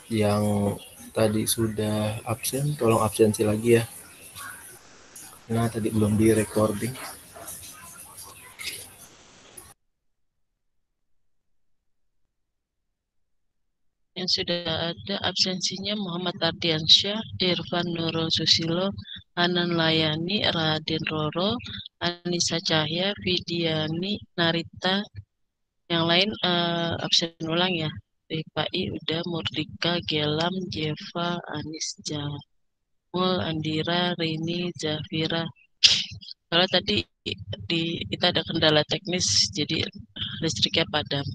Yang tadi sudah absen, tolong absensi lagi ya. Nah, tadi belum di recording. Yang sudah ada absensinya Muhammad Ardiansyah, Irfan Nurul Susilo, Anan Layani, Raden Roro, Anissa Cahya, Vidiani, Narita. Yang lain absen ulang ya. PKI udah, Murdika, Gelam, Jeva, Anis Jamul, Andira, Rini, Zafira. Kalau tadi kita ada kendala teknis, jadi listriknya padam.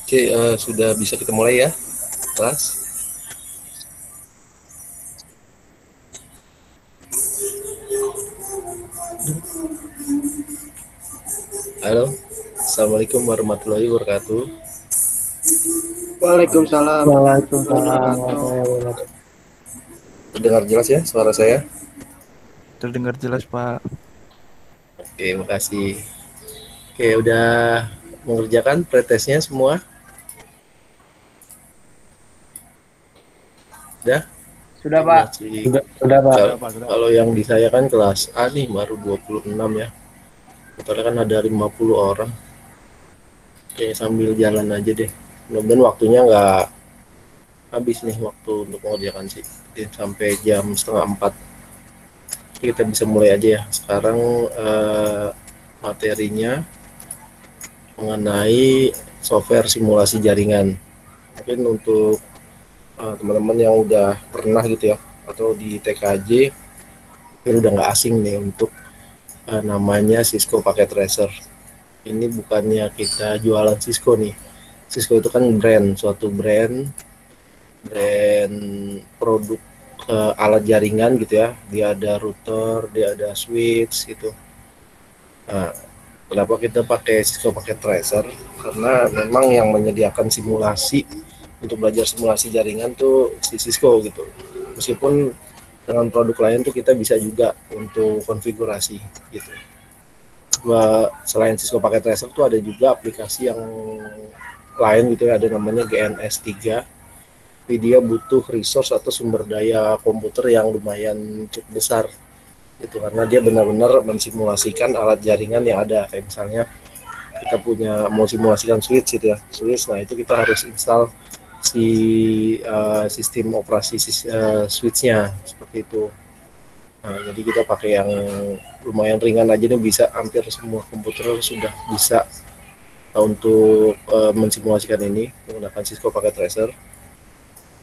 Oke, sudah bisa kita mulai ya, kelas. Halo, assalamualaikum warahmatullahi wabarakatuh. Waalaikumsalam. Waalaikumsalam warahmatullahi wabarakatuh. Terdengar jelas ya suara saya? Terdengar jelas, Pak. Oke, makasih. Oke, udah mengerjakan pretestnya semua? Udah? Sudah, Pak. Masih. Sudah, Pak. Kalau yang di saya kan kelas A nih baru 26 ya. Totalnya kan ada 50 orang. Oke, sambil jalan aja deh. Mudah-mudahan waktunya nggak habis nih waktu untuk mengerjakan sih. Sampai jam setengah 4. Kita bisa mulai aja ya. Sekarang materinya mengenai software simulasi jaringan. Mungkin untuk teman-teman yang udah pernah gitu ya, atau di TKJ, ini udah nggak asing nih untuk namanya Cisco Packet Tracer. Ini bukannya kita jualan Cisco nih. Cisco itu kan brand, suatu brand produk alat jaringan gitu ya. Dia ada router, dia ada switch gitu. Nah, kenapa kita pakai Cisco Packet Tracer? Karena memang yang menyediakan simulasi untuk belajar simulasi jaringan tuh si Cisco gitu. Meskipun dengan produk lain tuh kita bisa juga untuk konfigurasi gitu. Selain Cisco Packet Tracer tuh ada juga aplikasi yang lain gitu ya, ada namanya GNS3. Tapi dia butuh resource atau sumber daya komputer yang lumayan cukup besar gitu, karena dia benar-benar mensimulasikan alat jaringan yang ada. Kayak misalnya kita punya mau simulasikan switch gitu ya, switch, nah itu kita harus install si sistem operasi switchnya seperti itu. Nah, jadi kita pakai yang lumayan ringan aja nih, bisa hampir semua komputer sudah bisa untuk mensimulasikan ini menggunakan Cisco Packet Tracer.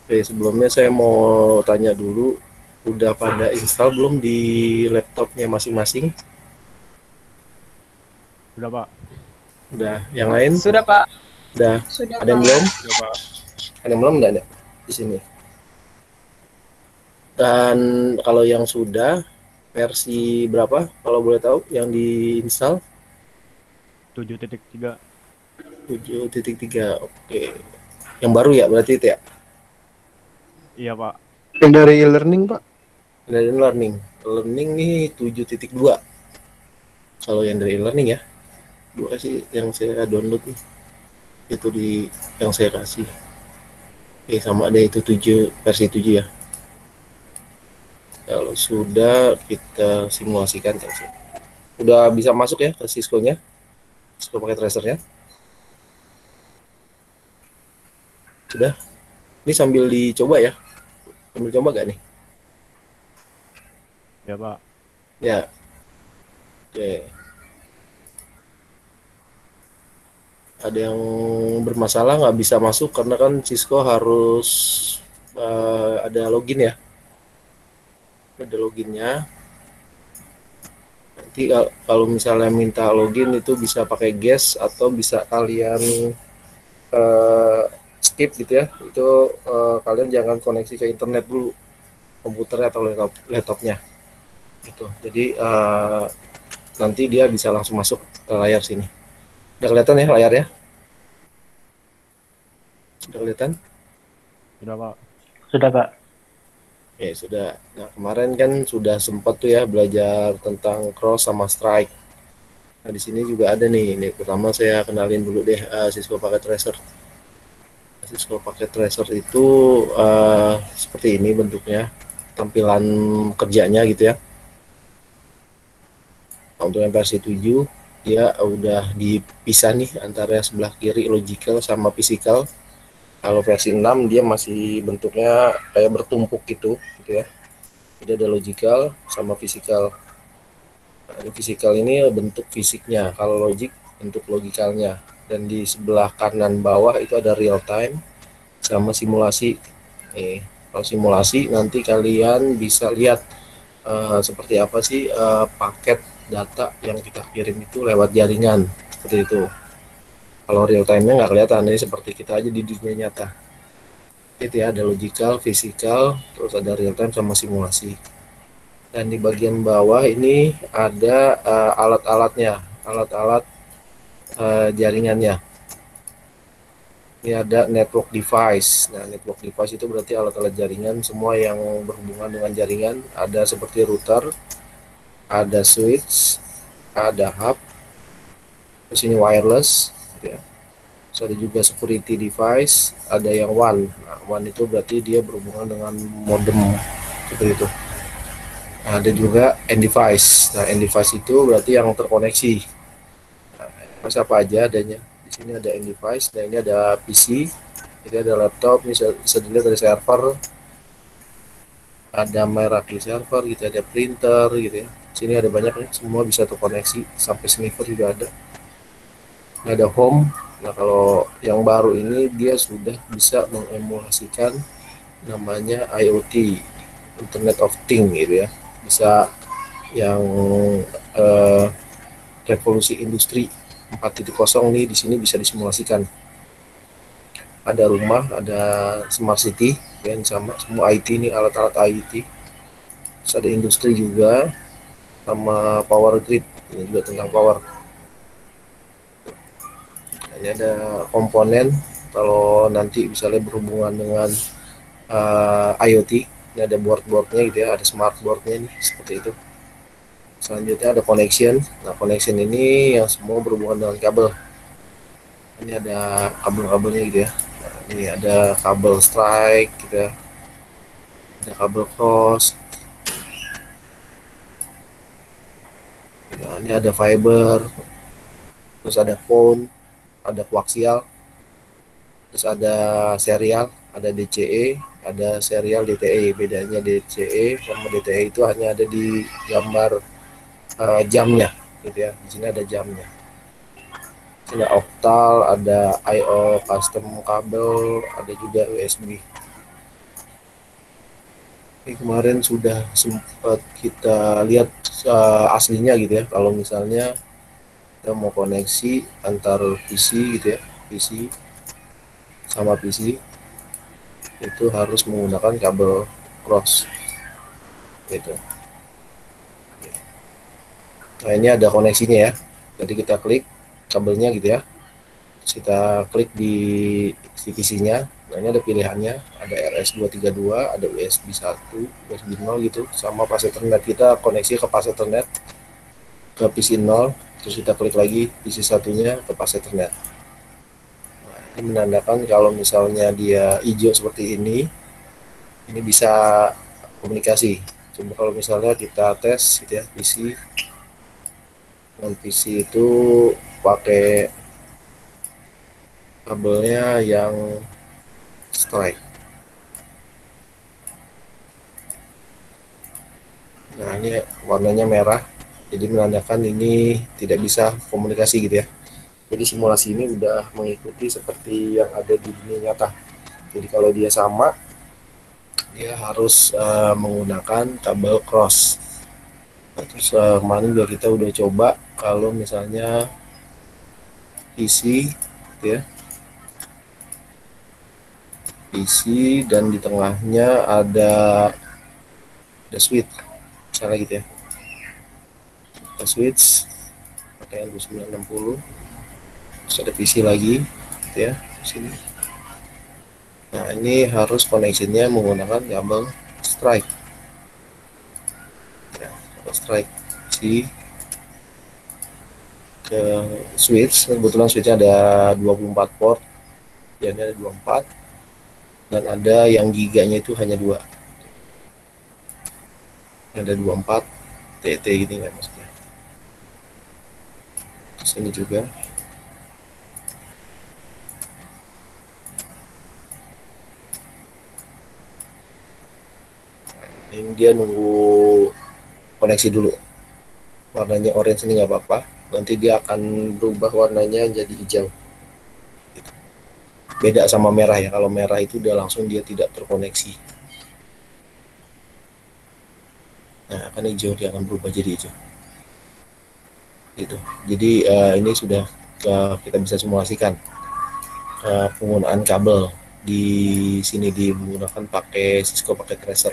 Oke, sebelumnya saya mau tanya dulu, udah pada install belum di laptopnya masing-masing? Sudah, Pak. Udah. Yang lain? Sudah, Pak. Udah. Sudah, Ada yang Pak. belum? Sudah, Pak. Ada yang belum? Enggak ada di sini. Dan kalau yang sudah, versi berapa kalau boleh tahu yang diinstal? 7.3. 7.3. Oke. Yang baru ya berarti itu ya? Iya, Pak. Yang dari e-learning, Pak. Dari learning. Learning nih 7.2. Kalau yang dari learning ya. Dua sih yang saya download nih. Itu di yang saya kasih. Oke, sama ada itu 7, versi 7 ya. Kalau sudah kita simulasikan saja. Udah bisa masuk ya ke Cisco-nya, Cisco pakai tracernya. Sudah. Ini sambil dicoba ya. Sambil coba gak nih? Ya, Pak. Ya. Oke. Ada yang bermasalah nggak bisa masuk karena kan Cisco harus ada login ya. Ada loginnya. Nanti kalau misalnya minta login itu bisa pakai guest atau bisa kalian eh, skip gitu ya. Itu kalian jangan koneksi ke internet dulu, komputernya atau laptopnya. Gitu. Jadi nanti dia bisa langsung masuk ke layar sini. Udah kelihatan ya layarnya? Sudah kelihatan? Sudah, Pak. Sudah, Pak. Ya sudah. Nah kemarin kan sudah sempat tuh ya belajar tentang cross sama strike. Nah di sini juga ada nih. Ini pertama saya kenalin dulu deh Cisco Packet Tracer. Cisco Packet Tracer itu seperti ini bentuknya, tampilan kerjanya gitu ya. Nah, untuk yang versi 7 dia udah dipisah nih antara sebelah kiri logical sama physical. Kalau versi 6 dia masih bentuknya kayak bertumpuk gitu ya. Jadi ada logical sama physical. Nah, physical ini bentuk fisiknya, kalau logic bentuk logikalnya. Dan di sebelah kanan bawah itu ada real time sama simulasi. Kalau simulasi nanti kalian bisa lihat seperti apa sih paket data yang kita kirim itu lewat jaringan seperti itu. Kalau real time-nya nggak kelihatan, ini seperti kita aja di dunia nyata. Itu ya, ada logical, physical, terus ada real time sama simulasi. Dan di bagian bawah ini ada alat-alatnya, alat-alat jaringannya. Ini ada network device. Nah, network device itu berarti alat-alat jaringan semua yang berhubungan dengan jaringan. Ada seperti router, ada switch, ada hub, terus ini wireless, gitu ya. Terus ada juga security device, ada yang WAN. Nah, WAN itu berarti dia berhubungan dengan modem seperti itu. Nah, ada juga end device. Nah, end device itu berarti yang terkoneksi. Nah, apa aja adanya? Di sini ada end device, dan ini ada PC, jadi ada laptop, ini bisa dilihat dari server, ada Meraki server, gitu, ada printer, gitu ya. Sini ada banyak nih, semua bisa terkoneksi, sampai sniper juga ada. Ini ada home. Nah, kalau yang baru ini dia sudah bisa mengemulasikan namanya IoT, Internet of Things gitu ya. Bisa yang revolusi industri 4.0 nih di sini bisa disimulasikan. Ada rumah, ada smart city, dan sama semua IT ini, alat-alat IT. Terus ada industri juga, sama power grid, ini juga tentang power. Ini ada komponen kalau nanti misalnya berhubungan dengan IoT. Ini ada board-boardnya gitu ya, ada smart boardnya nih seperti itu. Selanjutnya ada connection. Nah, connection ini yang semua berhubungan dengan kabel. Ini ada kabel-kabelnya gitu ya. Nah, ini ada kabel strike gitu ya. Ada kabel cross. Nah, ini ada fiber. Terus ada phone, ada koaksial. Terus ada serial, ada DCE, ada serial DTE. Bedanya DCE sama DTE itu hanya ada di gambar jamnya gitu ya. Di sini ada jamnya. Ada oktal, ada I/O custom kabel, ada juga USB. Ini kemarin sudah sempat kita lihat aslinya gitu ya. Kalau misalnya kita mau koneksi antar PC gitu ya, PC sama PC itu harus menggunakan kabel cross gitu. Nah, ini ada koneksinya ya. Jadi kita klik kabelnya gitu ya. Terus kita klik di PC-nya. Nah, ini ada pilihannya, ada RS232, ada USB 1, USB 0 gitu, sama pas Ethernet. Kita koneksi ke pas Ethernet ke PC 0, terus kita klik lagi PC satunya ke pas Ethernet. Nah, ini menandakan kalau misalnya dia hijau seperti ini bisa komunikasi. Cuma kalau misalnya kita tes gitu ya, PC Non PC itu pakai kabelnya yang strike. Nah, ini warnanya merah, jadi menandakan ini tidak bisa komunikasi gitu ya. Jadi simulasi ini udah mengikuti seperti yang ada di dunia nyata. Jadi kalau dia sama, dia harus menggunakan kabel cross. Nah, terus kemarin juga kita udah coba kalau misalnya PC gitu ya, PC dan di tengahnya ada switch, misalnya gitu ya, ada switch pakai 2960, terus ada PC lagi gitu ya di sini. Nah, ini harus connection-nya menggunakan kabel strike ya, kabel strike PC ke switch. Kebetulan switchnya ada 24 port, ya ini ada 24, dan ada yang giganya itu hanya 2, ada 24 TT gitu kan maksudnya. Terus ini juga ini dia nunggu koneksi dulu, warnanya orange ini nggak apa-apa, nanti dia akan berubah warnanya jadi hijau. Beda sama merah ya, kalau merah itu udah langsung dia tidak terkoneksi. Nah, akan hijau, dia akan berubah jadi hijau gitu. Jadi ini sudah kita bisa simulasikan penggunaan kabel di sini, menggunakan pakai Cisco pakai tracer.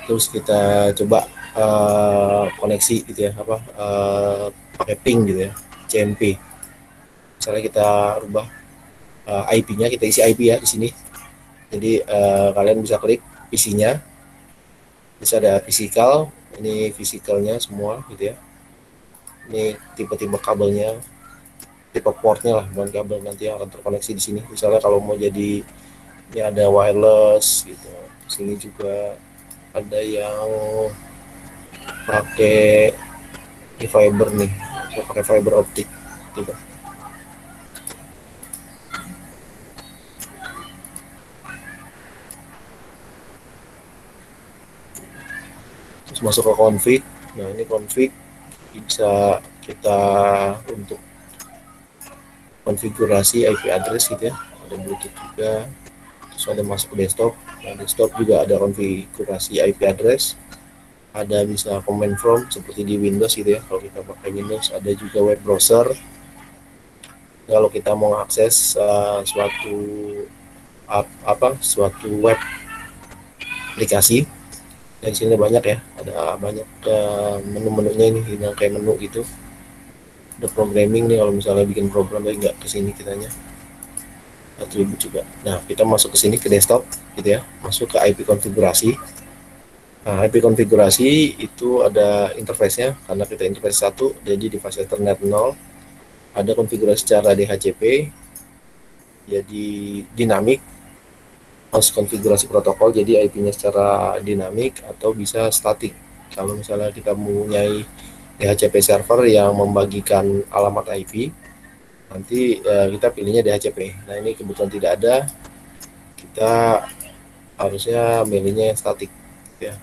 Terus kita coba koneksi gitu ya, pakai ping gitu ya, CMP. Misalnya kita rubah IP-nya, kita isi IP ya di sini. Jadi kalian bisa klik PC-nya, bisa ada physical, ini physicalnya semua gitu ya. Ini tipe-tipe kabelnya, tipe portnya lah, bukan kabel nanti yang akan terkoneksi di sini. Misalnya kalau mau jadi ini ada wireless gitu, sini juga ada yang pakai fiber nih, pakai fiber optik gitu. Terus masuk ke config. Nah, ini config bisa kita untuk konfigurasi IP address gitu ya, ada Bluetooth juga. Terus ada masuk ke desktop. Nah, desktop juga ada konfigurasi IP address, ada bisa command from seperti di Windows gitu ya, kalau kita pakai Windows. Ada juga web browser kalau kita mau akses suatu web aplikasi. Dari sini banyak ya, ada banyak menu-menunya ini yang kayak menu gitu. Ada programming nih, kalau misalnya bikin program tapi nggak kesini kitanya, atribut juga. Nah, kita masuk ke sini ke desktop gitu ya, masuk ke IP konfigurasi. Nah, IP konfigurasi itu ada interface-nya, karena kita interface 1, jadi device Ethernet 0. Ada konfigurasi secara DHCP, jadi dinamik. Harus konfigurasi protokol, jadi IP-nya secara dinamik atau bisa statik. Kalau misalnya kita mempunyai DHCP server yang membagikan alamat IP, nanti kita pilihnya DHCP. Nah, ini kebetulan tidak ada, kita harusnya milihnya yang statik ya.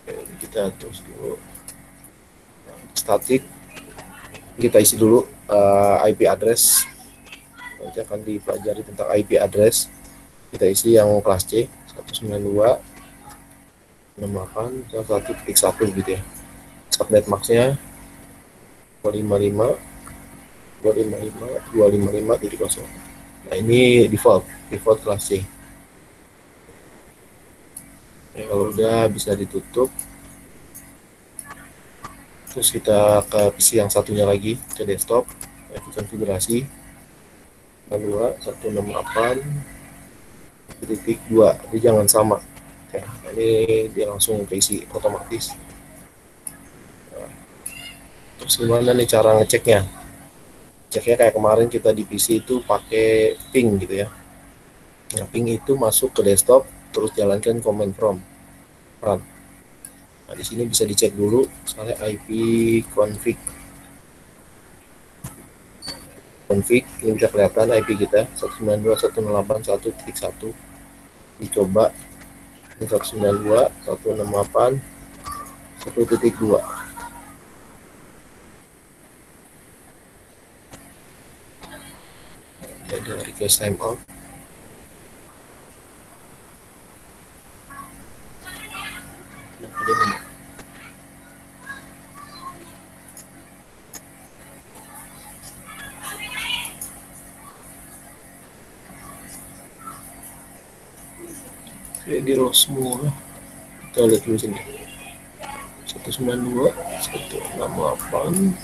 Oke, kita terus dulu statik, kita isi dulu IP address. Nanti akan dipelajari tentang IP address. Kita isi yang kelas C 192.68.1.1 gitu ya. Subnet max-nya 255.255.0. Nah, ini default kelas C. Ya, kalau udah bisa ditutup. Terus kita ke PC yang satunya lagi, ke desktop, konfigurasi 168.2. Jadi jangan sama ya, ini dia langsung keisi otomatis. Nah, terus gimana nih cara ngeceknya? Ceknya kayak kemarin kita di PC itu pakai ping gitu ya. Nah, ping itu masuk ke desktop, terus jalankan command from run. Nah, di sini bisa dicek dulu misalnya IP config. Ini bisa kelihatan IP kita 192.168.1.1. Dicoba ini 192.168.1.2. Ada request timeout. Oke, di row semua. Kita lihat dulu sini. 192, 168.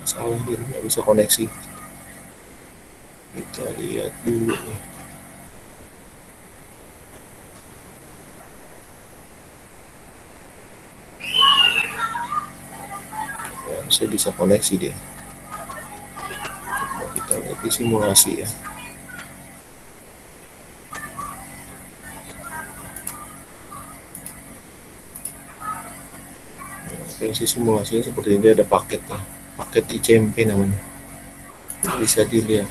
Salah dia nggak bisa koneksi. Kita lihat dulu nih. Saya bisa koneksi dia. Kita lihat di simulasi ya. Versi simulasinya seperti ini, ada paketnya, paket ICMP namanya, bisa dilihat.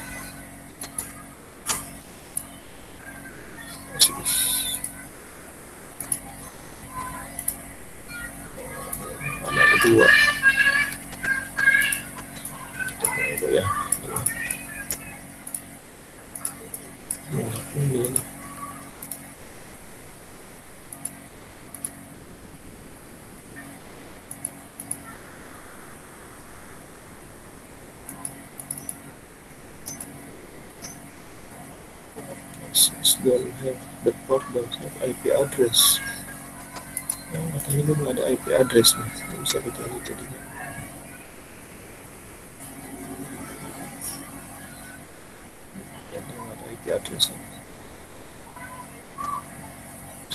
Ada kedua itu ya. Ini. Don't have the port, don't have IP address. Yang katanya belum ada IP address nih, bisa kita lihat tadinya. Yang ada IP address.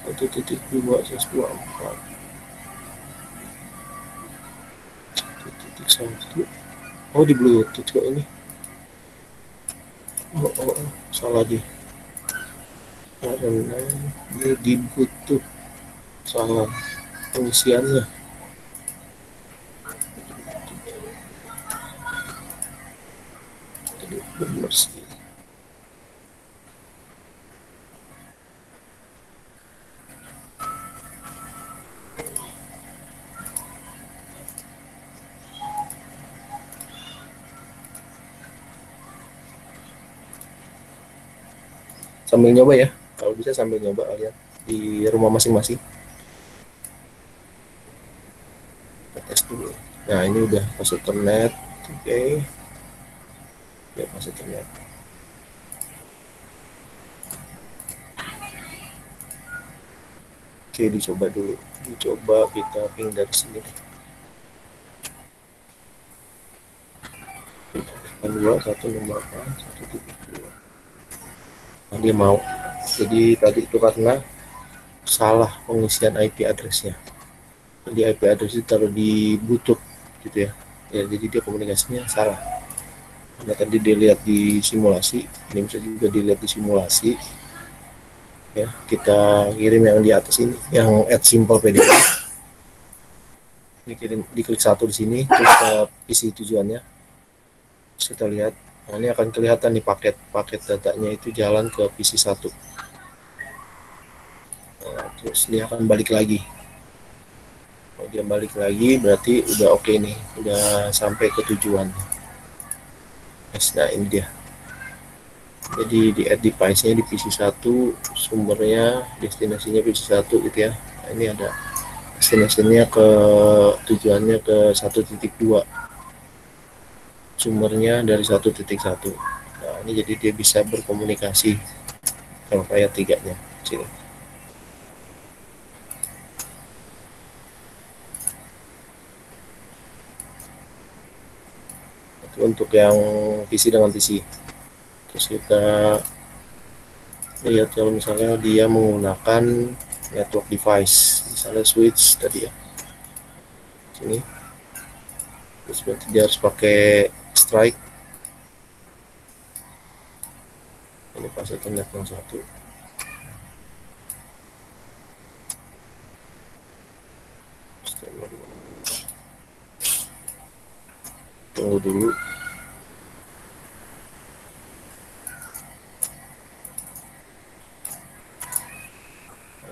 1.2.124. 1.1. Oh, di Bluetooth kok ini. Oh, salah di. Karena ini di Bluetooth, salah pengisiannya. Jadi benar sih. Sambil nyoba ya, kalau bisa sambil nyoba kalian di rumah masing-masing. Kita tes dulu. Nah, ini udah masuk internet. Oke. Ya, masuk internet. Oke, dicoba dulu. Dicoba kita ping dari sini. 2.168.1.2. Nah, dia mau. Jadi tadi itu karena salah pengisian IP address-nya. Jadi IP address itu taruh di Bluetooth gitu ya. Ya, jadi dia komunikasinya salah. Karena tadi dilihat di simulasi, ini bisa juga dilihat di simulasi. Ya, kita kirim yang di atas ini, yang add simple PDF. Dikirim, diklik satu di sini, terus isi tujuannya. Terus kita lihat. Nah, ini akan kelihatan nih paket datanya itu jalan ke PC 1. Nah, terus dia akan balik lagi. Kalau dia balik lagi berarti udah oke nih, udah sampai ke tujuan. Nah, ini dia. Jadi di add device-nya di PC 1, sumbernya destinasinya PC 1 gitu ya. Nah, ini ada destinasinya ke tujuannya ke 1.2. Sumbernya dari 1.1. Nah, ini jadi dia bisa berkomunikasi kalau kayak 3-nya. Sini. Itu untuk yang PC dengan PC. Terus kita lihat kalau misalnya dia menggunakan network device, misalnya switch tadi ya, sini. Terus berarti dia harus pakai strike. Ini pas Ethernet yang satu. Tunggu dulu.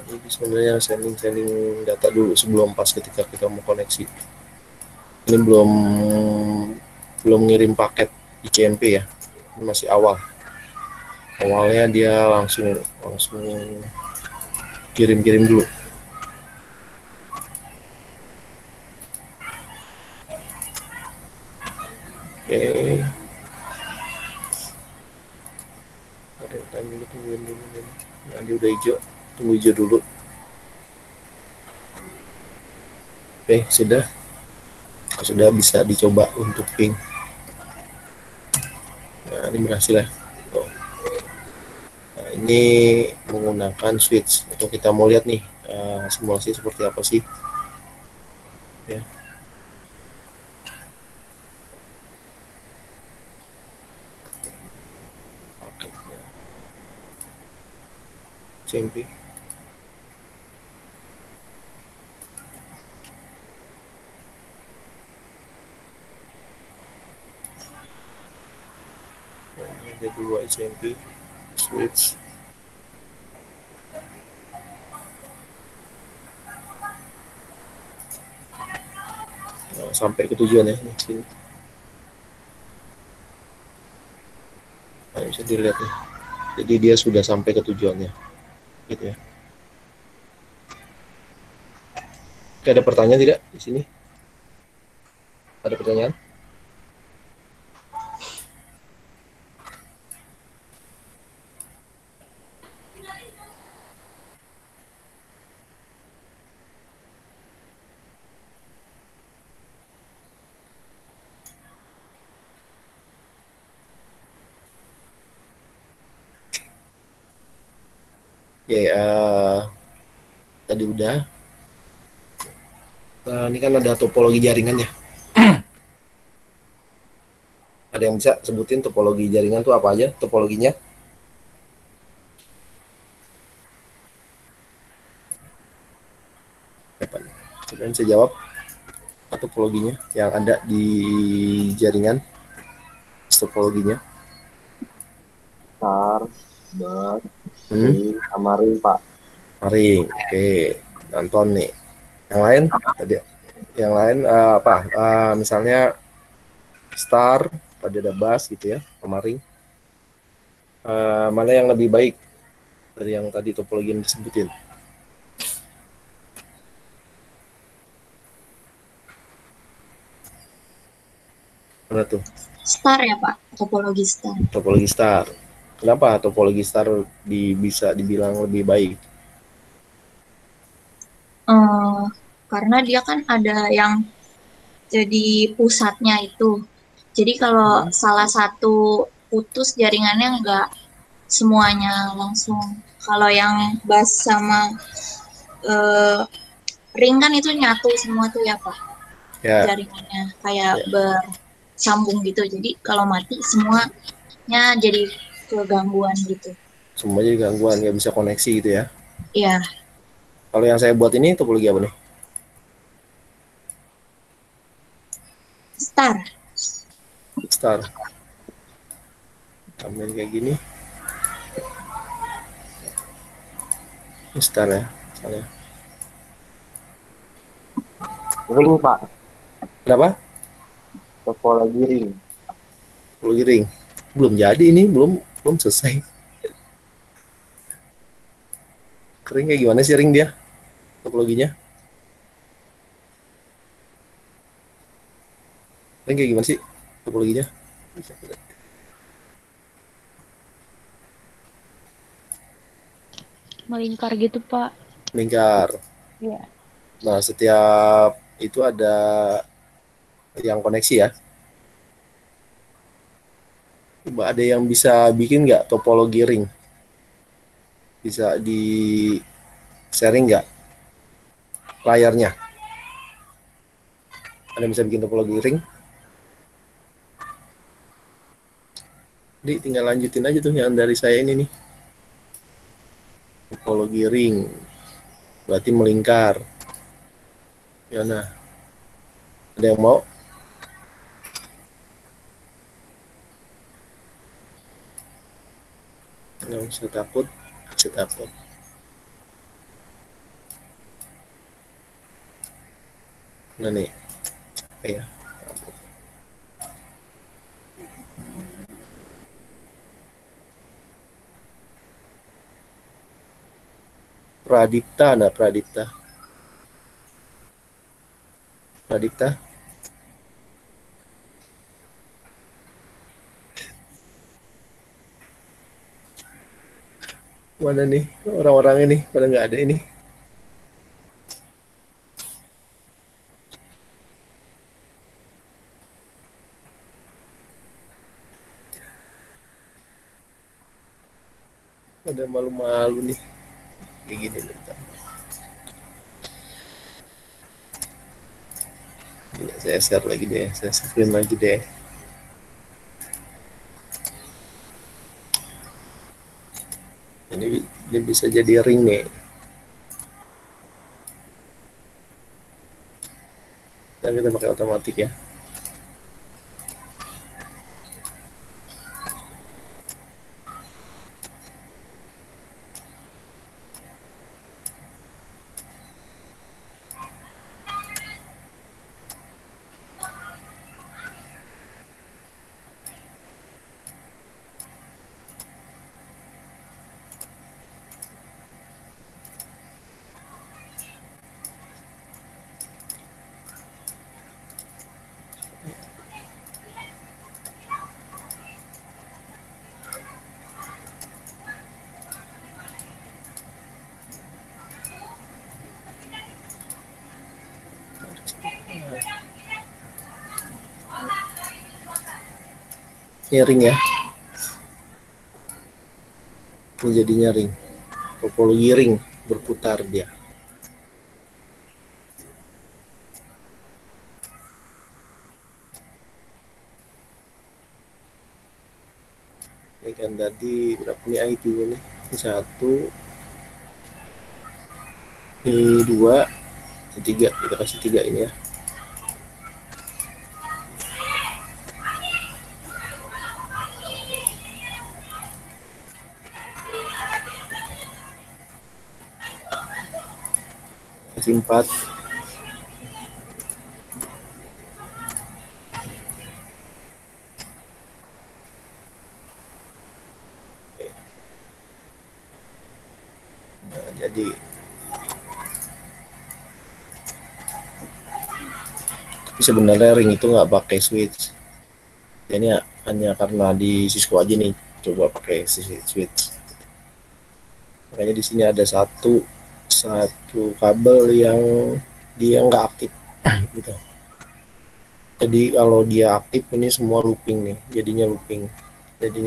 Ini sebenarnya sending data dulu sebelum pas ketika kita mau koneksi. Ini belum ngirim paket ICMP ya, ini masih awalnya dia langsung kirim dulu. Oke. Ada time dulu, tungguin dulu. Nah, dia udah hijau, tunggu hijau dulu. Oke, sudah bisa dicoba untuk ping. Nah, ini berhasil ya. Oh. Nah, ini menggunakan switch. Atau kita mau lihat nih simulasi seperti apa sih? Ya. Oke. CMP. Ada 2 SMP switch. Nah, sampai ke tujuan ya sini. Nah, bisa dilihat nih. Jadi dia sudah sampai ke tujuannya, gitu ya. Oke, ada pertanyaan tidak di sini? Ada pertanyaan? Ya, tadi udah. Nah, ini kan ada topologi jaringannya. Ada yang bisa sebutin topologi jaringan itu apa aja topologinya? Kalian bisa jawab topologinya yang ada di jaringan, topologinya. Star, bar, sama ring, Pak. Ring, oke. Nonton nih. Yang lain tadi, yang lain apa? Misalnya star, tadi ada bass gitu ya, sama ring. Mana yang lebih baik dari yang tadi topologi yang disebutin? Mana tuh? Star ya Pak, topologi star. Topologi star. Kenapa topologi star bisa dibilang lebih baik? Karena dia kan ada yang jadi pusatnya itu. Jadi kalau salah satu putus jaringannya nggak semuanya langsung. Kalau yang bass sama ring kan itu nyatu semua tuh ya Pak. Ya. Jaringannya kayak bersambung gitu. Jadi kalau mati semuanya jadi kegangguan gitu. Semuanya jadi gangguan, nggak bisa koneksi gitu ya? Iya. Kalau yang saya buat ini topologi apa nih? Star. Star. Ambil kayak gini. Star ya, misalnya. Ring, Pak. Kenapa? Topologi ring. Topologi ring. Belum jadi ini, belum selesai. Ring kayak gimana sih ring dia? Topologinya? Ring kayak gimana sih topologinya? Melingkar gitu, Pak. Melingkar. Iya. Nah, setiap itu ada yang koneksi ya. Coba ada yang bisa bikin nggak topologi ring? Bisa Sharing nggak layarnya? Ada bisa bikin topologi ring? Jadi tinggal lanjutin aja tuh yang dari saya ini nih. Topologi ring. Berarti melingkar. Ya nah. Ada yang mau? Nggak usah takut. Usah takut. Nah nih. Ya. Pradipta, ada Pradipta. Pradipta. Mana nih orang-orang ini? Pada nggak ada ini. Ada malu-malu nih. Kayak gini nih. Ini saya share lagi deh. Saya screen lagi deh. Ini bisa jadi ring nih. Dan kita pakai otomatis ya. Ini ring ya. Ini jadinya ring. Topologi ring berputar dia. Ini kan tadi berapa nih IP ini? Ini 1, ini 2, ini 3. Kita kasih 3 ini ya. Kasih 4. Nah, jadi sebenarnya ring itu nggak pakai switch. Jadi hanya karena di Cisco aja nih coba pakai switch. Makanya di sini ada satu kabel yang dia nggak aktif gitu. Jadi kalau dia aktif ini semua looping nih, jadinya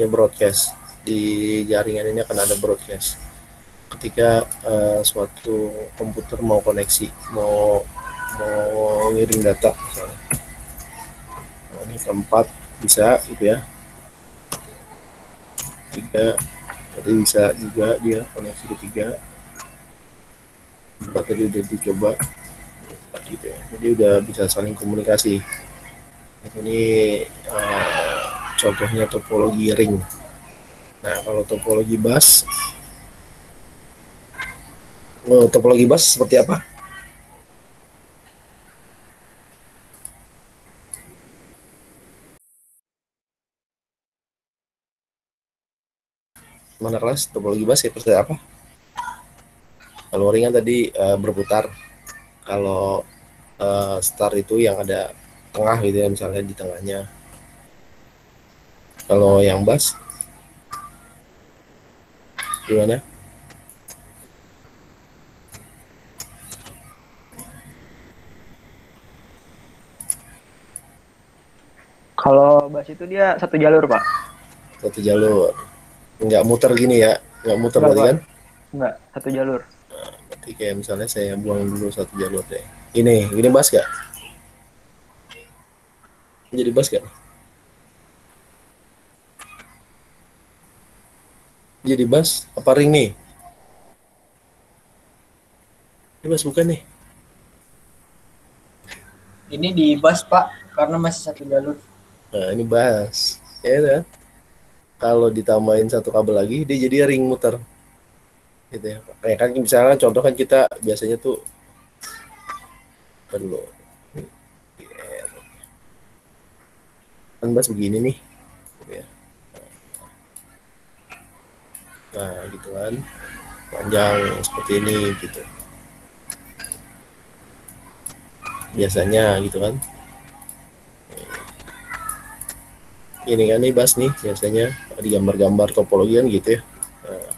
broadcast. Di jaringan ini akan ada broadcast ketika suatu komputer mau koneksi, mau ngirim data misalnya. Nah, ini keempat bisa gitu ya. 3 tadi bisa juga dia koneksi ketiga. Tadi udah dicoba gitu ya. Jadi udah bisa saling komunikasi. Ini contohnya topologi ring. Nah, kalau topologi bus seperti apa? Mana kelas topologi bus ya seperti apa? Kalau ring kan tadi berputar. Kalau star itu yang ada tengah gitu ya, misalnya di tengahnya. Kalau yang bus gimana? Kalau bus itu dia satu jalur, Pak. Satu jalur. Nggak muter gini ya? Nggak muter berarti kan? Enggak, satu jalur. Berarti Jadi kayak misalnya saya buang dulu satu jalur deh. Ini bas gak? Jadi bas gak? Jadi bas apa ring nih? Ini bas bukan nih? Ini di bus Pak, karena masih satu jalur. Nah ini bas. Ya kan? Kalau ditambahin satu kabel lagi, dia jadi ring muter. Gitu ya. Kayak kan misalnya contoh kan kita biasanya tuh perlu kan bas begini nih. Gitu ya. Nah gitu kan. Panjang seperti ini gitu. Biasanya gitu kan. Ini kan nih bas nih biasanya di gambar-gambar topologi kan gitu ya. Nah,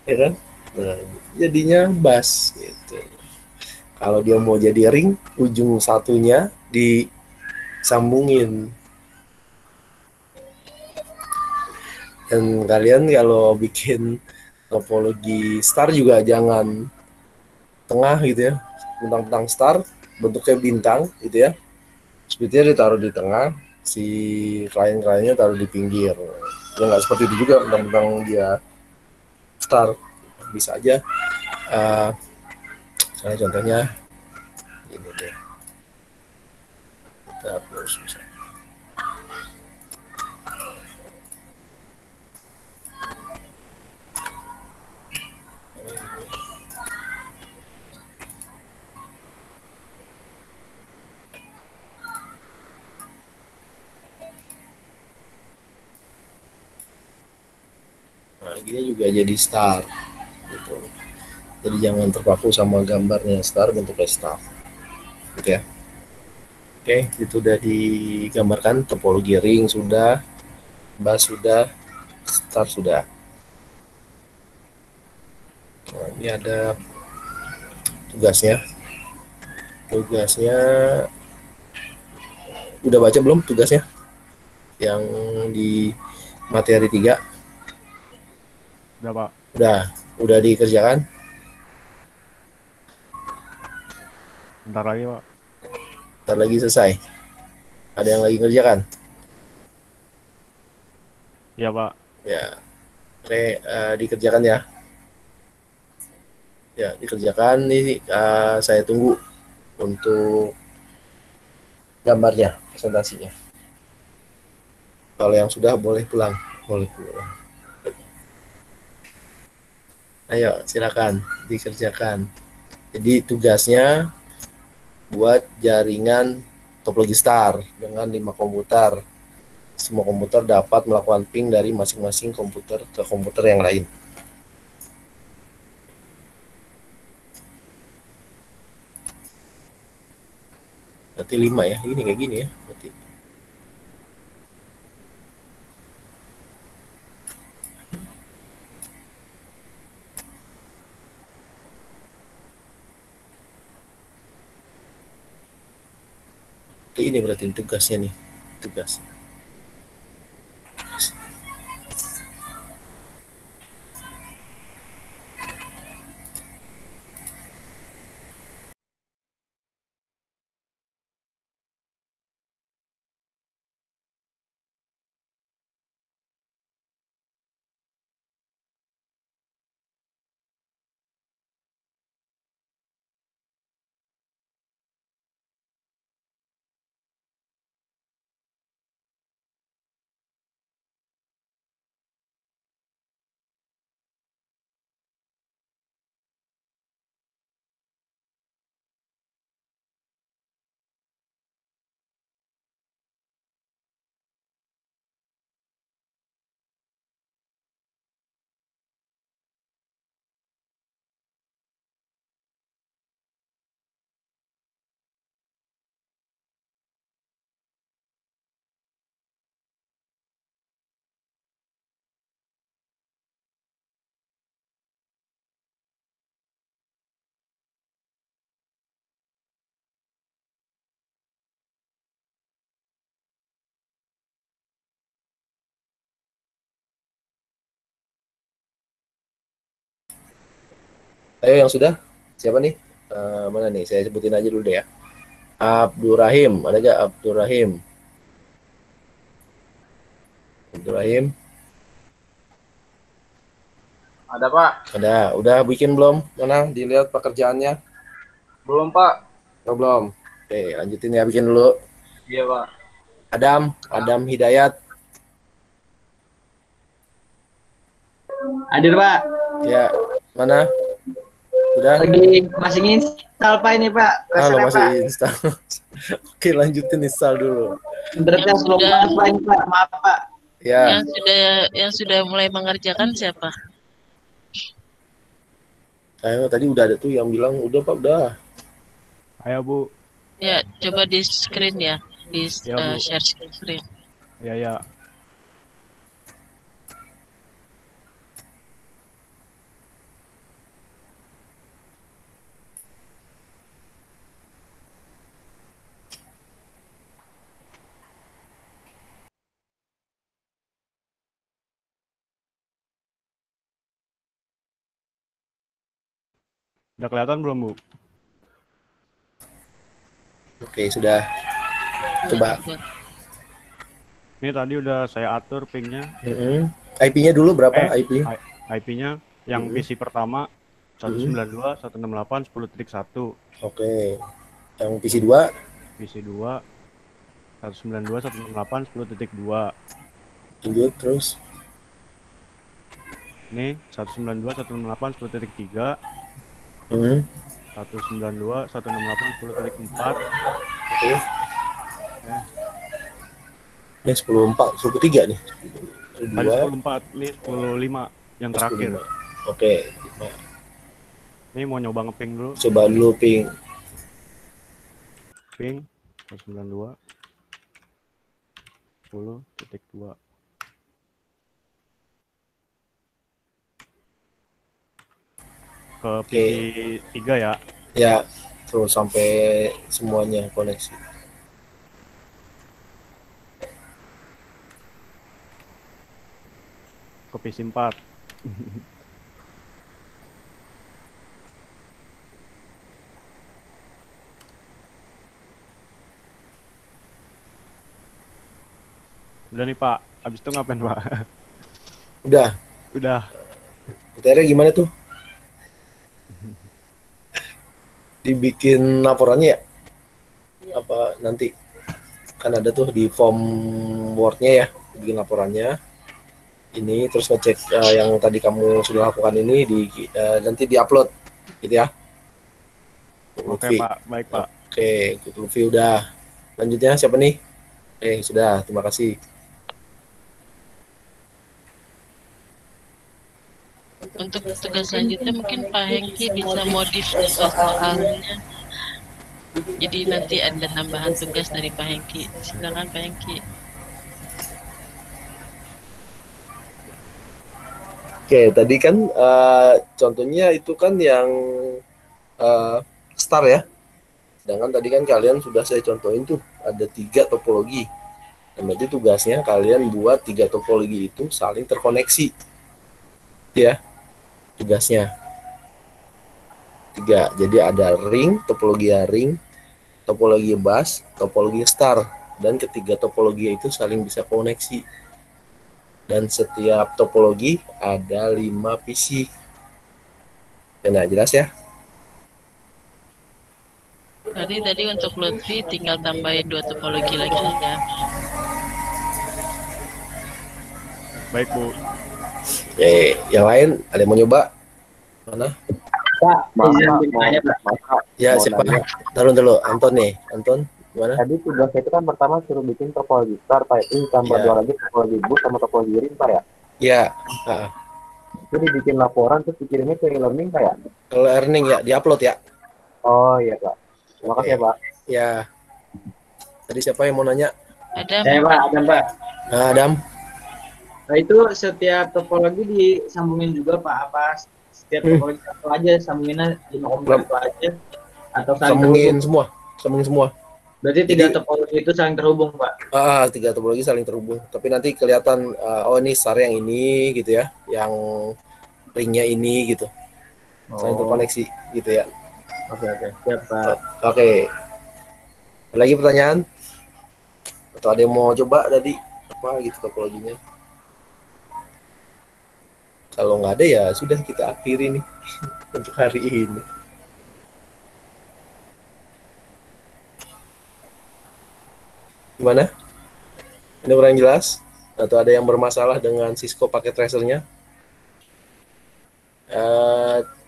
ya kan? Nah, jadinya bas gitu. Kalau dia mau jadi ring, ujung satunya disambungin. Dan kalian kalau bikin topologi star juga jangan tengah gitu ya. Bentang-bentang star, bentuknya bintang gitu ya. Speednya ditaruh di tengah, si klien-kliennya taruh di pinggir. Ya nggak seperti itu juga, bentang-bentang dia star. Bisa aja. Saya contohnya ini deh. Kita hapus misalnya. Nah, gini juga jadi star gitu. Jadi jangan terpaku sama gambarnya star, bentuknya star gitu ya. Oke, itu udah digambarkan topologi ring sudah, bus sudah, star sudah. Nah, ini ada tugasnya. Tugasnya udah baca belum tugasnya? Yang di materi 3? Udah Pak. Udah dikerjakan? Bentar lagi Pak. Ntar lagi selesai. Ada yang lagi kerjakan? Iya Pak. Ya, oke, dikerjakan ya. Ya, dikerjakan nih. Saya tunggu untuk gambarnya, presentasinya. Kalau yang sudah boleh pulang, boleh pulang. Ayo, silakan dikerjakan. Jadi tugasnya buat jaringan topologi star dengan 5 komputer. Semua komputer dapat melakukan ping dari masing-masing komputer ke komputer yang lain. Berarti 5 ya, ini kayak gini ya. Berarti ini berarti tugasnya nih, tugas. Ayo yang sudah. Siapa nih? Mana nih? Saya sebutin aja dulu deh ya. Abdurrahim, ada gak Abdurrahim? Abdurrahim, Ada Pak. ada. Udah bikin belum? Mana? Dilihat pekerjaannya? Belum Pak. Oh, belum. Oke, lanjutin ya, bikin dulu. Iya Pak. Adam Hidayat. Hadir Pak. Ya, mana? Udah? Lagi masih install Pak ini Pak. Lo Reselnya, masih Pak. install. Oke, lanjutin install dulu. Internetnya Yang slow sudah- banget Pak ini Pak. Maaf Pak. Ya, Yang sudah mulai mengerjakan siapa? tadi udah ada tuh yang bilang udah Pak, udah. Ayo Bu. Ya, coba di screen ya, di Ya, Bu. share screen. Ya ya. Udah kelihatan belum Bu? Oke, sudah. Coba. Ini tadi udah saya atur pingnya. IP-nya dulu berapa? IP? IP-nya yang PC pertama 192.168.10.1, Oke. Yang PC 2? PC 2 192.168.10.2. Lanjut terus. Ini 192.168.10.3, Hmm. 192.168.10.4. Oke. Ini 10.4, 10.3 nih. Tadi 10.4, ini 10.5 yang terakhir. Oke. Ini mau nyoba ngeping dulu. Coba dulu ping. Ping 192 10.2. Ke PC 3 ya. Ya, terus sampai semuanya koneksi. Ke PC 4. Udah nih Pak, habis itu ngapain Pak? Udah. Udah. Kriteria gimana tuh? Dibikin laporannya ya? Apa nanti? Kan ada tuh di form Word-nya ya, bikin laporannya. Ini terus ngecek yang tadi kamu sudah lakukan ini nanti diupload gitu ya. Oke Lutfi. Pak, baik Pak. Oke, Lutfi udah. Lanjutnya siapa nih? Sudah, terima kasih. Untuk tugas selanjutnya mungkin Pak Hengki bisa modif soalnya. Jadi nanti ada tambahan tugas dari Pak Hengki. Silakan Pak Hengki. Oke, tadi kan contohnya itu kan yang star ya. Sedangkan tadi kan kalian sudah saya contohin tuh ada 3 topologi. Dan berarti tugasnya kalian buat 3 topologi itu saling terkoneksi. Ya, tugasnya 3. Jadi ada ring, topologi ring, topologi bus, topologi star. Dan ketiga topologi itu saling bisa koneksi. Dan setiap topologi ada 5 PC. Nah, jelas ya? Tadi untuk Lutfi tinggal tambahin 2 topologi lagi ya. Baik Bu. Yang lain ada yang mau nyoba? Mana? Pak, izin Maaf, bertanya Pak. Ya, Mau siapa? nanya. Taruh dulu, Anton nih. Anton, gimana? Tadi tugasnya itu kan pertama suruh bikin topologi star, Pak. Itu tambah Iya. 2 lagi topologi bus sama topologi ring, Pak ya. Ya, Itu dibikin laporan terus dikirimnya ke e-learning, Pak ya. kalau earning ya, diupload ya. Oh iya, Pak. Terima kasih ya, Pak. Ya. Tadi siapa yang mau nanya? Ada Saya Pak, ada Pak. Nah, Adam. Nah itu setiap topologi disambungin juga Pak? Apa setiap topologi satu aja sambunginnya 5,1 aja? Atau saling Sambungin terhubung? semua. Berarti Jadi- 3 topologi itu saling terhubung Pak? 3 topologi saling terhubung. Tapi nanti kelihatan, oh ini star yang ini gitu ya, yang ringnya ini gitu. saling terkoneksi gitu ya. Oke, siap Pak. Oke. Ada lagi pertanyaan? Atau ada yang mau coba tadi apa gitu topologinya? Kalau nggak ada ya sudah kita akhiri nih untuk hari ini. Gimana? Ini kurang jelas? Atau ada yang bermasalah dengan Cisco paket tracernya?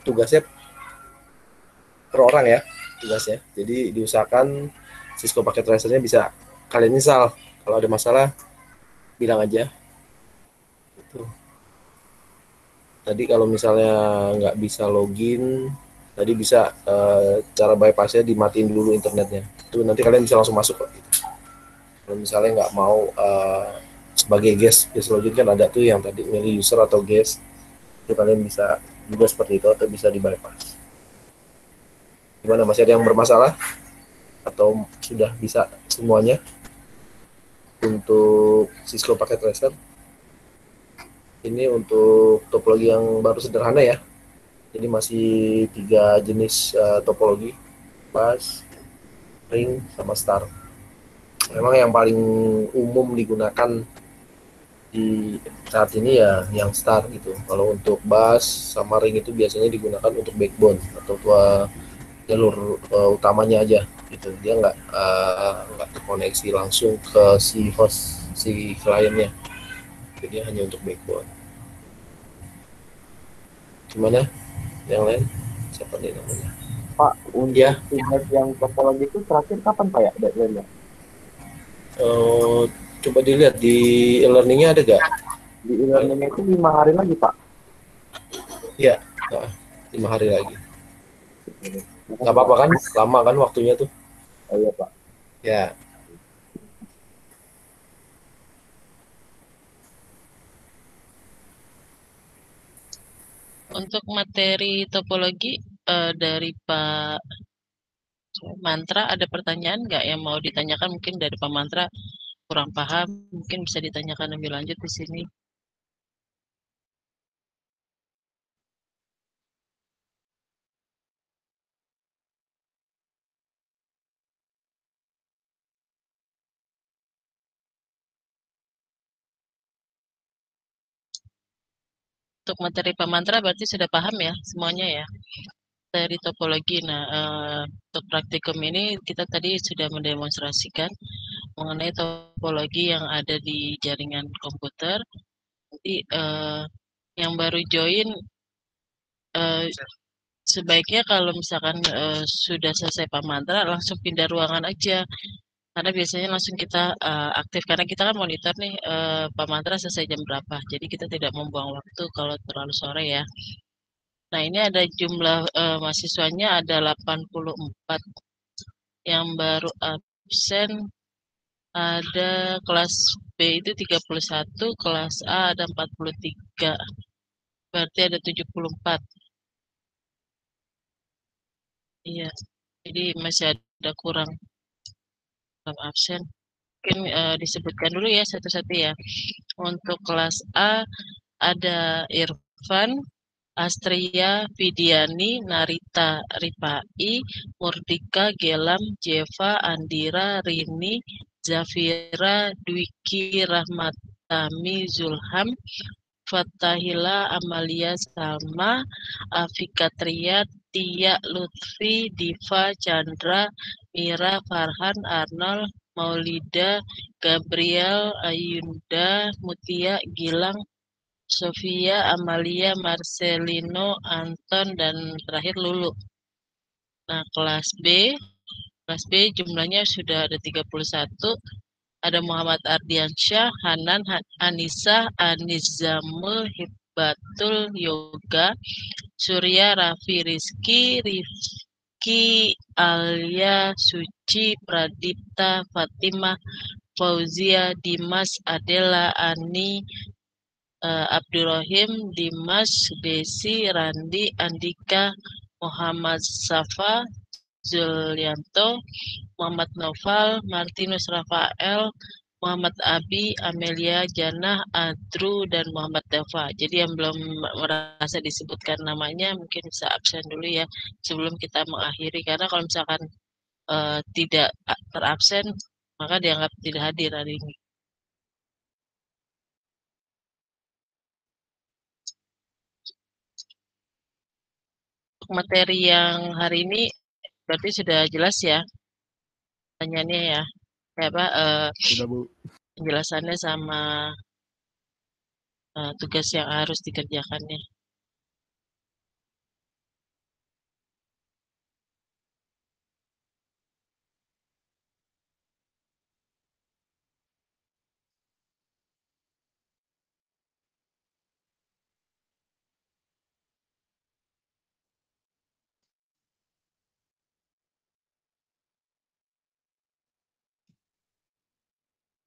Tugasnya per orang ya, tugasnya. Jadi diusahakan Cisco paket tracernya bisa kalian install. Kalau ada masalah, bilang aja. Gitu. Tadi kalau misalnya nggak bisa login, tadi bisa cara bypassnya dimatiin dulu internetnya. Itu nanti kalian bisa langsung masuk kok. Gitu. Kalau misalnya nggak mau sebagai guest login kan ada tuh yang tadi milih user atau guest, itu kalian bisa juga seperti itu atau bisa di bypass. Gimana, masih ada yang bermasalah atau sudah bisa semuanya untuk Cisco paket tracer? Ini untuk topologi yang baru sederhana ya. Jadi masih 3 jenis topologi, bus, ring, sama star. Memang yang paling umum digunakan di saat ini ya yang star gitu. Kalau untuk bus sama ring itu biasanya digunakan untuk backbone atau jalur utamanya aja gitu. Dia nggak terkoneksi langsung ke si host, si kliennya. Jadi hanya untuk backbone. Gimana? Yang lain? Siapa nih namanya? Pak, untuk ya. tugas yang topologi itu terakhir kapan Pak ya deadline-nya? Coba dilihat di e-learning-nya ada gak? Di e-learning itu 5 hari lagi Pak. Iya, 5 hari lagi. Nggak apa-apa kan? Lama kan waktunya tuh? Oh iya Pak. Ya. Untuk materi topologi dari Pak Mantra ada pertanyaan nggak yang mau ditanyakan? Mungkin dari Pak Mantra kurang paham, mungkin bisa ditanyakan lebih lanjut di sini. Untuk materi Pak Mantra berarti sudah paham ya semuanya ya dari topologi. Nah, untuk praktikum ini kita tadi sudah mendemonstrasikan mengenai topologi yang ada di jaringan komputer. Nanti yang baru join sebaiknya kalau misalkan sudah selesai Pak Mantra langsung pindah ruangan aja. Karena biasanya langsung kita aktif, karena kita kan monitor nih Pak Mantra selesai jam berapa. Jadi kita tidak membuang waktu kalau terlalu sore ya. Nah ini ada jumlah mahasiswanya ada 84 yang baru absen. Ada kelas B itu 31, kelas A ada 43. Berarti ada 74. Iya, jadi masih ada kurang absen. Mungkin disebutkan dulu ya satu-satu ya. Untuk kelas A ada Irfan, Astria, Vidiani, Narita, Ripai, Murdika, Gelam, Jeva, Andira, Rini, Zafira, Dwiki, Rahmatami, Zulham, Fatahila, Amalia, Salma, Afika Tria, Tia, Lutfi, Diva, Chandra, Mira, Farhan, Arnold, Maulida, Gabriel, Ayunda, Mutia, Gilang, Sofia, Amalia, Marcelino, Anton, dan terakhir Lulu. Nah, kelas B jumlahnya sudah ada 31. Ada Muhammad Ardiansyah, Hanan, Anissa, Anizamul, Hibbatul, Yoga, Surya, Raffi, Rizky, Rifki, Alia, Suci, Pradipta, Fatimah, Fauzia, Dimas, Adela, Ani, Abdurrahim, Dimas, Desi, Randi, Andika, Muhammad Safa, Julianto, Muhammad Noval, Martinus Rafael, Muhammad Abi, Amelia, Janah, Adru, dan Muhammad Dava. Jadi yang belum merasa disebutkan namanya mungkin bisa absen dulu ya sebelum kita mengakhiri. Karena kalau misalkan tidak terabsen, maka dianggap tidak hadir hari ini. Untuk materi yang hari ini berarti sudah jelas ya pertanyaannya ya. Ya Pak, Sudah Bu. penjelasannya sama tugas yang harus dikerjakannya.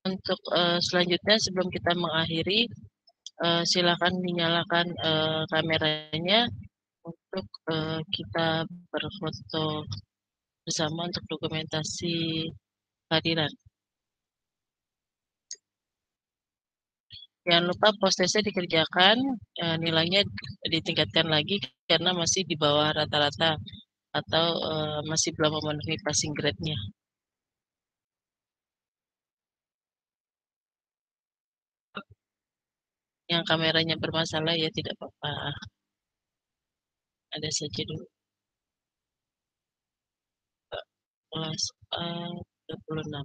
Untuk selanjutnya sebelum kita mengakhiri, silakan dinyalakan kameranya untuk kita berfoto bersama untuk dokumentasi kehadiran. Jangan lupa postesnya dikerjakan, nilainya ditingkatkan lagi karena masih di bawah rata-rata atau masih belum memenuhi passing grade-nya. Yang kameranya bermasalah ya tidak apa-apa. Ada saja dulu. Kelas 36.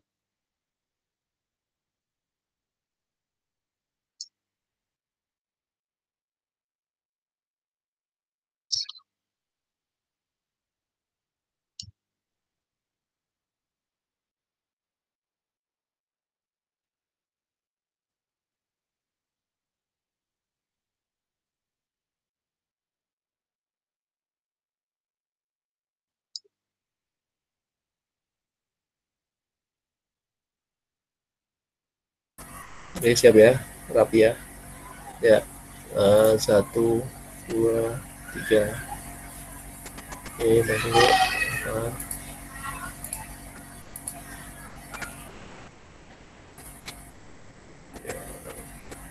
Oke, siap ya, rapi ya. Ya, 1, 2, 3. Oke, masuk.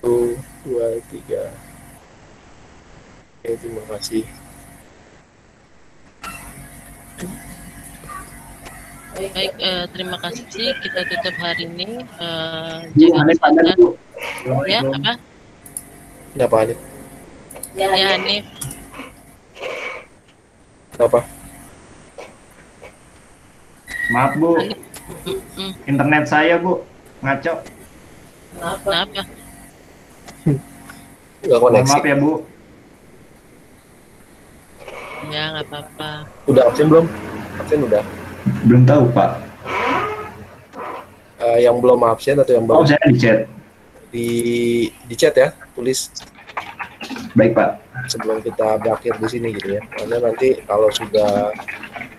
1, 2, 3. Oke, terima kasih. Baik, terima kasih. Kita tutup hari ini. Bu, Jaga Hanif ada kesehatan. Bu. Ya, apa? Kenapa Hanif? Ya, Hanif. Kenapa? Maaf Bu, Hanif. internet saya Bu ngaco. Kenapa? Nggak Mohon koneksi. maaf ya Bu. Ya, nggak apa-apa. Udah absen belum? Absen udah. Belum tahu Pak. Yang belum absen atau yang Oh baru? saya di chat. Di chat ya, tulis Baik Pak. sebelum kita berakhir di sini gitu ya. Karena nanti kalau sudah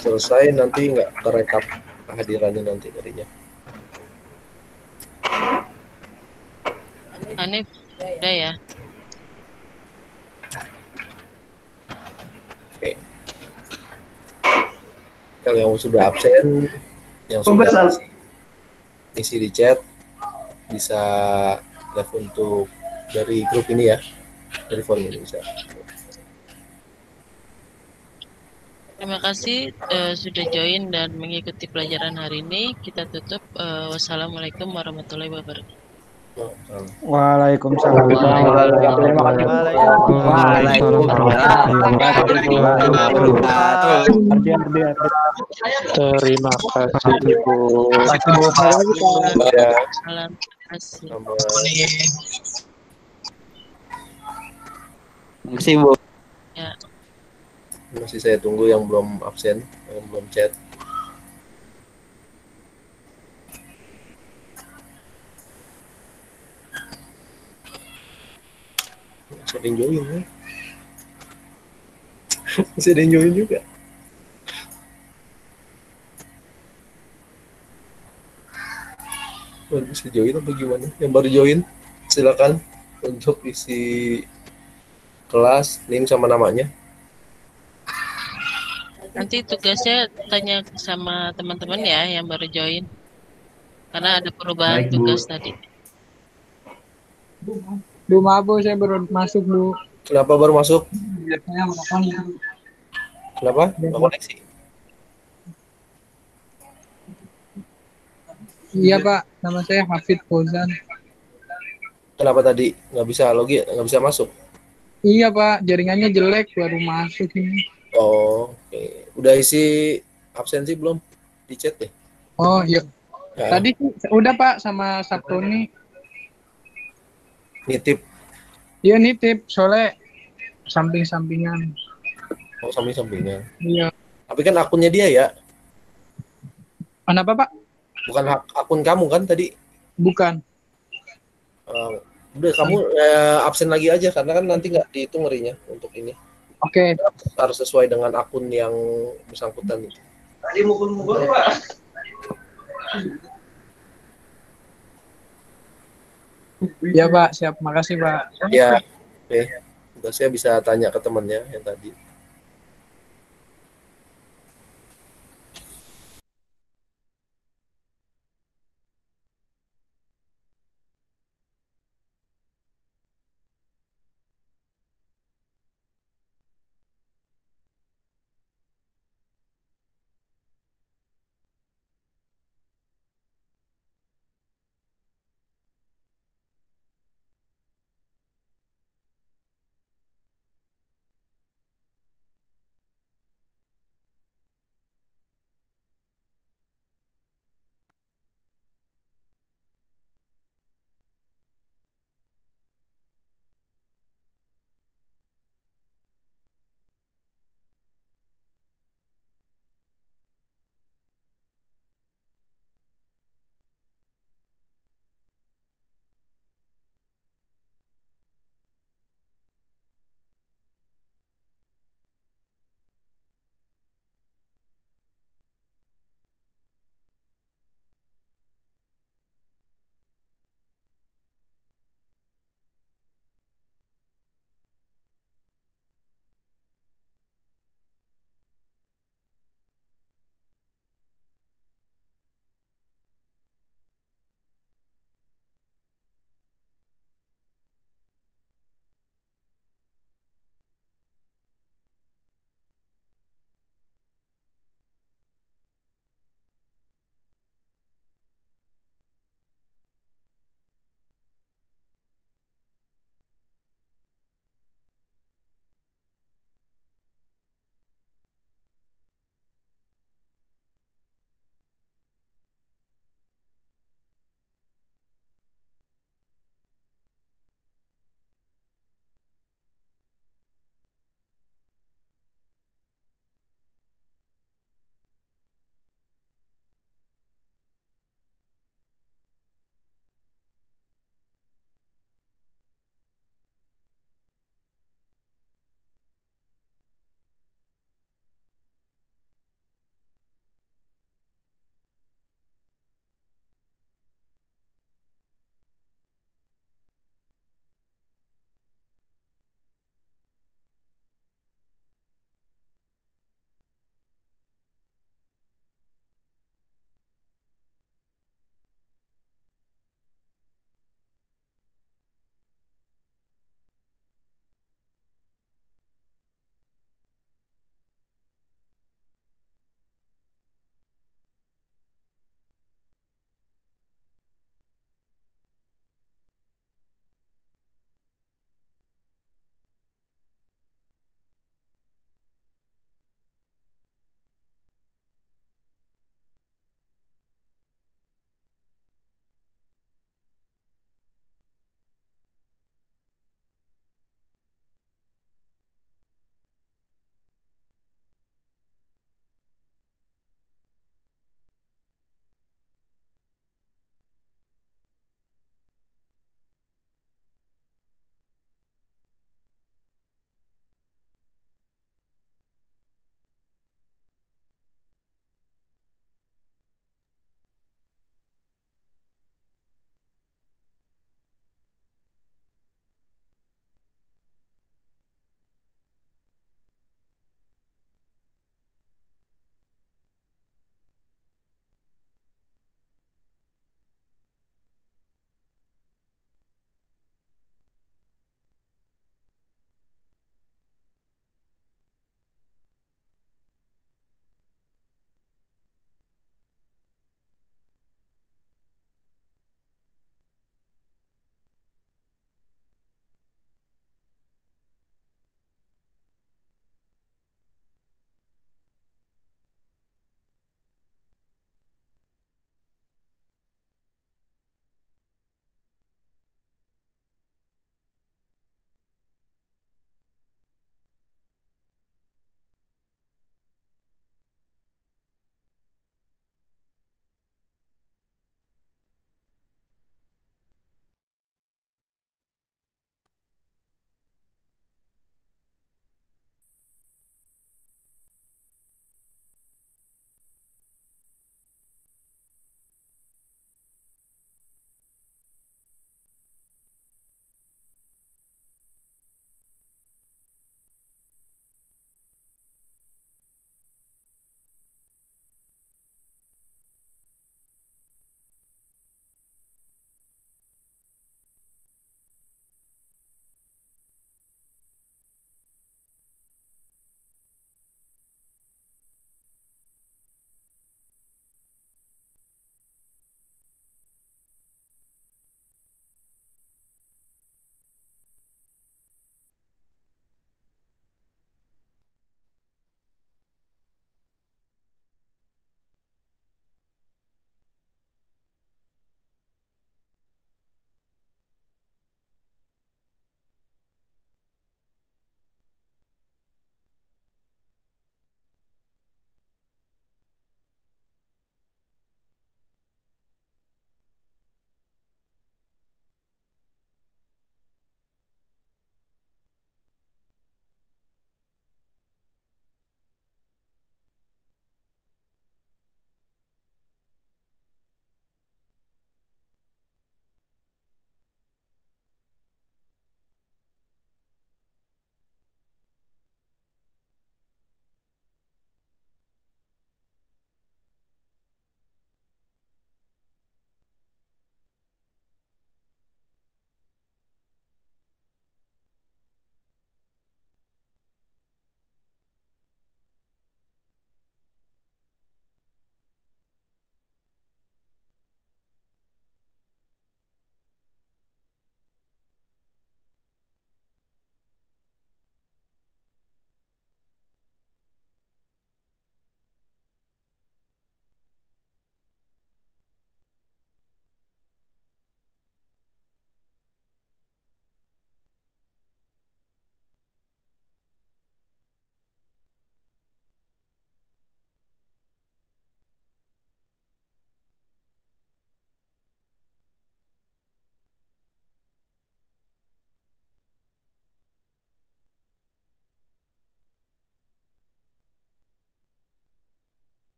selesai nanti nggak terekap kehadirannya nanti tadinya. Hanif, udah ya. Oke. Kalau yang sudah absen, yang Oh, sudah besar. isi di chat bisa live untuk dari grup ini ya, dari forum ini bisa. Terima kasih sudah join dan mengikuti pelajaran hari ini. Kita tutup. Wassalamualaikum warahmatullahi wabarakatuh. Waalaikumsalam. Terima kasih. Terima kasih Ibu. Ya, Salam kasih. sama Makasih Bu. Ya. masih saya tunggu yang belum absen, yang belum chat. Masih ada yang join ya? Masih ada yang join juga. Baru bisa join apa gimana? Yang baru join silakan untuk isi kelas, name sama namanya. Nanti tugasnya tanya sama teman-teman ya yang baru join. Karena ada perubahan Baik, Bu. tugas tadi. Bu, maaf Bu, saya baru masuk Bu. Kenapa baru masuk? Saya menekan. Kenapa? Nggak koneksi? Iya Pak, nama saya Hafid Fauzan. Kenapa tadi nggak bisa login, nggak bisa masuk? Iya Pak, jaringannya jelek baru masuk ini. Oh, oke. Udah isi absensi belum? Di chat deh. Oh iya. Ya, Tadi udah Pak sama Sabtoni. nitip. Iya nitip, soalnya samping-sampingan. Oh, samping-sampingnya. Iya. Tapi kan akunnya dia ya, Kenapa Pak? bukan akun kamu kan tadi. Bukan. Udah kamu absen lagi aja karena kan nanti nggak dihitung ngerinya untuk ini. Oke. Harus sesuai dengan akun yang bersangkutan itu. Tadi mukul-mukul Pak. Iya Pak, siap. Makasih Pak. Ya, oke. Udah saya bisa tanya ke temannya yang tadi.